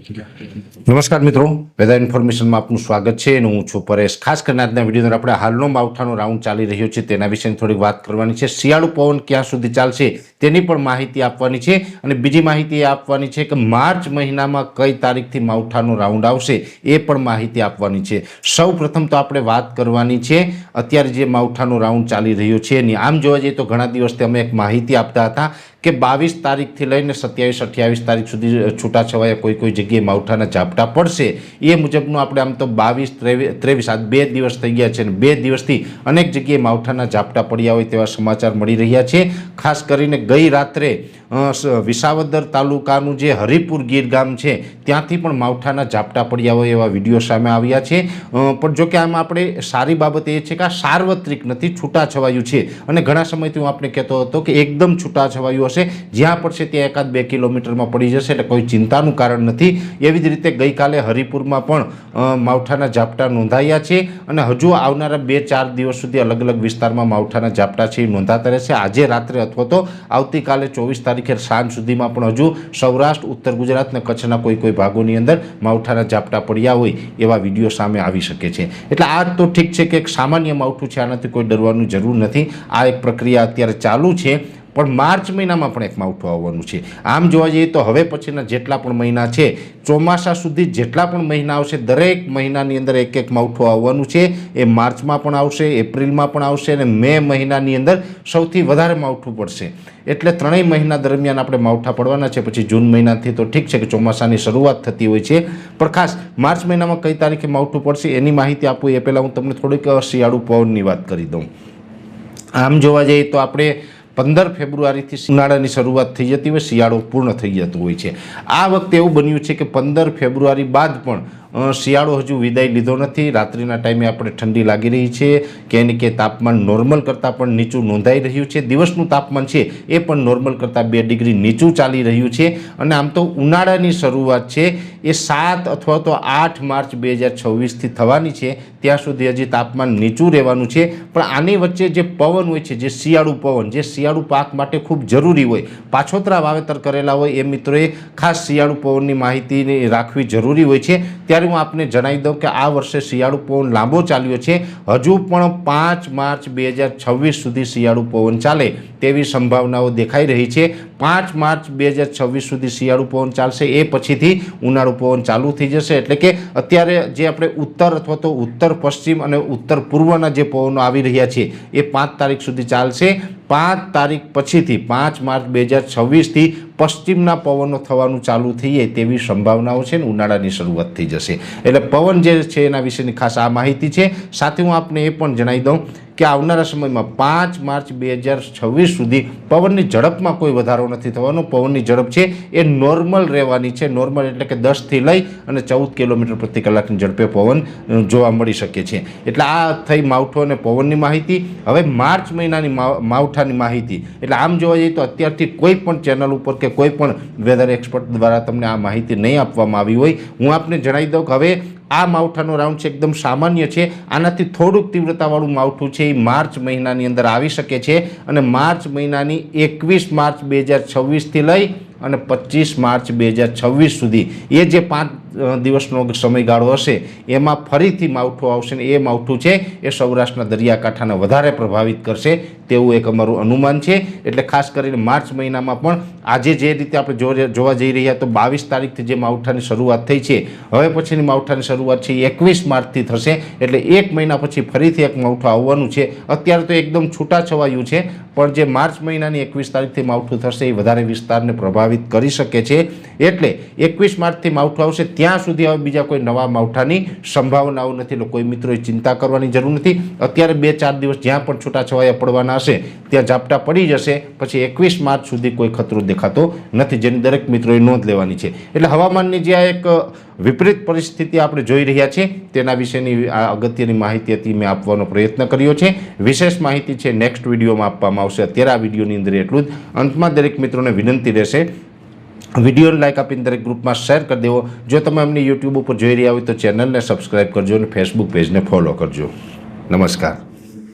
નમસ્કાર મિત્રો, વેધર ઇન્ફોર્મેશનમાં આપનું સ્વાગત છે અને હું છું પરેશ। ખાસ કરીને આજના વિડીયોની અંદર આપણે હાલનો માવઠાનો રાઉન્ડ ચાલી રહ્યો છે તેના વિશેની થોડીક વાત કરવાની છે। શિયાળુ પવન ક્યાં સુધી ચાલશે તેની પણ માહિતી આપવાની છે અને બીજી માહિતી એ આપવાની છે કે માર્ચ મહિનામાં કઈ તારીખથી માવઠાનો રાઉન્ડ આવશે એ પણ માહિતી આપવાની છે। સૌ પ્રથમ તો આપણે વાત કરવાની છે અત્યારે જે માવઠાનો રાઉન્ડ ચાલી રહ્યો છે એની। આમ જોવા જઈએ તો ઘણા દિવસથી અમે એક માહિતી આપતા હતા કે 22 તારીખથી લઈને 27-28 તારીખ સુધી છૂટાછવાયા કોઈ જગ્યાએ માવઠાના ઝાપટા પડશે। એ મુજબનું આપણે આમ તો 22-23 આ 2 દિવસ થઈ ગયા છે અને 2 દિવસથી અનેક જગ્યાએ માવઠાના ઝાપટા પડ્યા હોય તેવા સમાચાર મળી રહ્યા છે। ખાસ કરીને ગઈ રાત્રે વિસાવદર તાલુકાનું જે હરિપુર ગીર ગામ છે ત્યાંથી પણ માવઠાના ઝાપટા પડ્યા હોય એવા વિડીયો સામે આવ્યા છે। પણ જોકે આમાં આપણે સારી બાબત એ છે કે આ સાર્વત્રિક નથી, છૂટાછવાયું છે અને ઘણા સમયથી હું આપણે કહેતો હતો કે એકદમ છૂટાછવાયું હશે, જ્યાં પડશે ત્યાં 1-2 કિલોમીટરમાં પડી જશે એટલે કોઈ ચિંતાનું કારણ નથી। એવી જ રીતે ગઈકાલે હરિપુરમાં પણ માવઠાના ઝાપટા નોંધાયા છે અને હજુ આવનારા 2-4 દિવસ સુધી અલગ અલગ વિસ્તારમાં માવઠાના ઝાપટા છે એ નોંધાતા રહેશે। આજે રાત્રે અથવા તો આવતીકાલે 24 તારીખે સાંજ સુધીમાં પણ હજુ સૌરાષ્ટ્ર, ઉત્તર ગુજરાત અને કચ્છના કોઈ ભાગોની અંદર માવઠાના ઝાપટા પડ્યા હોય એવા વિડીયો સામે આવી શકે છે। એટલે આ તો ઠીક છે કે એક સામાન્ય માવઠું છે, આનાથી કોઈ ડરવાની જરૂર નથી। આ એક પ્રક્રિયા અત્યારે ચાલુ છે, પણ માર્ચ મહિનામાં પણ એક માવઠું આવવાનું છે। આમ જોવા જઈએ તો હવે પછીના જેટલા પણ મહિના છે, ચોમાસા સુધી જેટલા પણ મહિના આવશે દરેક મહિનાની અંદર એક માવઠું આવવાનું છે। એ માર્ચમાં પણ આવશે, એપ્રિલમાં પણ આવશે અને મે મહિનાની અંદર સૌથી વધારે માવઠું પડશે। એટલે ત્રણેય મહિના દરમિયાન આપણે માવઠા પડવાના છે। પછી જૂન મહિનાથી તો ઠીક છે કે ચોમાસાની શરૂઆત થતી હોય છે, પણ ખાસ માર્ચ મહિનામાં કઈ તારીખે માવઠું પડશે એની માહિતી આપું એ પહેલાં હું તમને થોડીક શિયાળુ પવનની વાત કરી દઉં। આમ જોવા જઈએ તો આપણે 15 ફેબ્રુઆરીથી ઉનાળાની શરૂઆત થઈ જતી હોય, શિયાળો પૂર્ણ થઈ જતો હોય છે। આ વખતે એવું બન્યું છે કે 15 ફેબ્રુઆરી બાદ પણ શિયાળો હજુ વિદાય લીધો નથી। રાત્રિના ટાઈમે આપણે ઠંડી લાગી રહી છે, કે કે તાપમાન નોર્મલ કરતાં પણ નીચું નોંધાઈ રહ્યું છે। દિવસનું તાપમાન છે એ પણ નોર્મલ કરતાં 2 ડિગ્રી નીચું ચાલી રહ્યું છે અને આમ તો ઉનાળાની શરૂઆત છે એ 7 અથવા તો 8 માર્ચ 2026થી થવાની છે। ત્યાં સુધી હજી તાપમાન નીચું રહેવાનું છે, પણ આની વચ્ચે જે પવન હોય છે, જે શિયાળુ પવન, જે શિયાળુ પાક માટે ખૂબ જરૂરી હોય, પાછોતરા વાવેતર કરેલા હોય એ મિત્રોએ ખાસ શિયાળુ પવનની માહિતી રાખવી જરૂરી હોય છે। ત્યારે હું આપને જણાવી દઉં કે આ વર્ષે શિયાળુ પવન લાંબો ચાલ્યો છે। હજુ પણ 5 માર્ચ 2026 સુધી શિયાળુ પવન ચાલે તેવી સંભાવનાઓ દેખાઈ રહી છે। 5 માર્ચ 2026 સુધી શિયાળુ પવન ચાલશે, એ પછીથી ઉનાળુ પવન ચાલુ થઈ જશે। એટલે કે અત્યારે જે આપણે ઉત્તર અથવા તો ઉત્તર પશ્ચિમ અને ઉત્તર પૂર્વના જે પવનો આવી રહ્યા છે એ 5 તારીખ સુધી ચાલશે। 5 તારીખ પછીથી 5 માર્ચ 2026થી પશ્ચિમના પવનો થવાનું ચાલુ થઈ જાય તેવી સંભાવનાઓ છે ને ઉનાળાની શરૂઆત થઈ જશે। એટલે પવન જે છે એના વિશેની ખાસ આ માહિતી છે। સાથે હું આપને એ પણ જણાવી દઉં કે આવનારા સમયમાં 5 માર્ચ 2026 સુધી પવનની ઝડપમાં કોઈ વધારો નથી થવાનો। પવનની ઝડપ છે એ નોર્મલ રહેવાની છે। નોર્મલ એટલે કે 10થી લઈ અને 14 કિલોમીટર પ્રતિ કલાકની ઝડપે પવન જોવા મળી શકે છે। એટલે આ થઈ માવઠું અને પવનની માહિતી। હવે માર્ચ મહિનાની માવઠાની માહિતી। એટલે આમ જોવા જઈએ તો અત્યારથી કોઈ પણ ચેનલ ઉપર કે કોઈ પણ વેધર એક્સપર્ટ દ્વારા તમને આ માહિતી નહીં આપવામાં આવી હોય। હું આપને જણાવી દઉં કે હવે આ માવઠાનો રાઉન્ડ છે એકદમ સામાન્ય છે। આનાથી થોડુંક તીવ્રતાવાળું માવઠું છે એ માર્ચ મહિનાની અંદર આવી શકે છે અને માર્ચ મહિનાની 21 માર્ચ 2026થી લઈ અને 25 માર્ચ 2026 સુધી એ જે 5 દિવસનો સમયગાળો હશે એમાં ફરીથી માવઠું આવશે ને એ માવઠું છે એ સૌરાષ્ટ્રના દરિયાકાંઠાને વધારે પ્રભાવિત કરશે તેવું એક અમારું અનુમાન છે। એટલે ખાસ કરીને માર્ચ મહિનામાં પણ આજે જે રીતે આપણે જોવા જઈ રહ્યા તો 22 તારીખથી જે માવઠાની શરૂઆત થઈ છે, હવે પછીની માવઠાની શરૂઆત છે એ 21 માર્ચથી થશે। એટલે 1 મહિના પછી ફરીથી એક માવઠું આવવાનું છે। અત્યારે તો એકદમ છૂટાછવાયું છે, પણ જે માર્ચ મહિનાની 21 તારીખથી માવઠું થશે એ વધારે વિસ્તારને પ્રભાવિત કરી શકે છે। એટલે 21 માર્ચથી માવઠું આવશે ત્યાં સુધી હવે બીજા કોઈ નવા માવઠાની સંભાવનાઓ નથી। એટલે કોઈ મિત્રોએ ચિંતા કરવાની જરૂર નથી। અત્યારે 2-4 દિવસ જ્યાં પણ છૂટાછવાયા પડવાના હશે ત્યાં ઝાપટા પડી જશે, પછી 21 માર્ચ સુધી કોઈ ખતરો દેખાતો નથી, જેની દરેક મિત્રોએ નોંધ લેવાની છે। એટલે હવામાનની જે આ એક વિપરીત પરિસ્થિતિ આપણે જોઈ રહ્યા છીએ તેના વિશેની આ અગત્યની માહિતી હતી, મેં આપવાનો પ્રયત્ન કર્યો છે। વિશેષ માહિતી છે નેક્સ્ટ વિડીયોમાં આપવામાં આવશે। અત્યારે આ વિડીયોની અંદર એટલું જ। અંતમાં દરેક મિત્રોને વિનંતી રહેશે વિડીયોને લાઇક આપીને દરેક ગ્રુપમાં શેર કરી દેવો। જો તમે અમને યુટ્યુબ ઉપર જોઈ રહ્યા હોય તો ચેનલને સબસ્ક્રાઈબ કરજો અને ફેસબુક પેજને ફોલો કરજો। નમસ્કાર।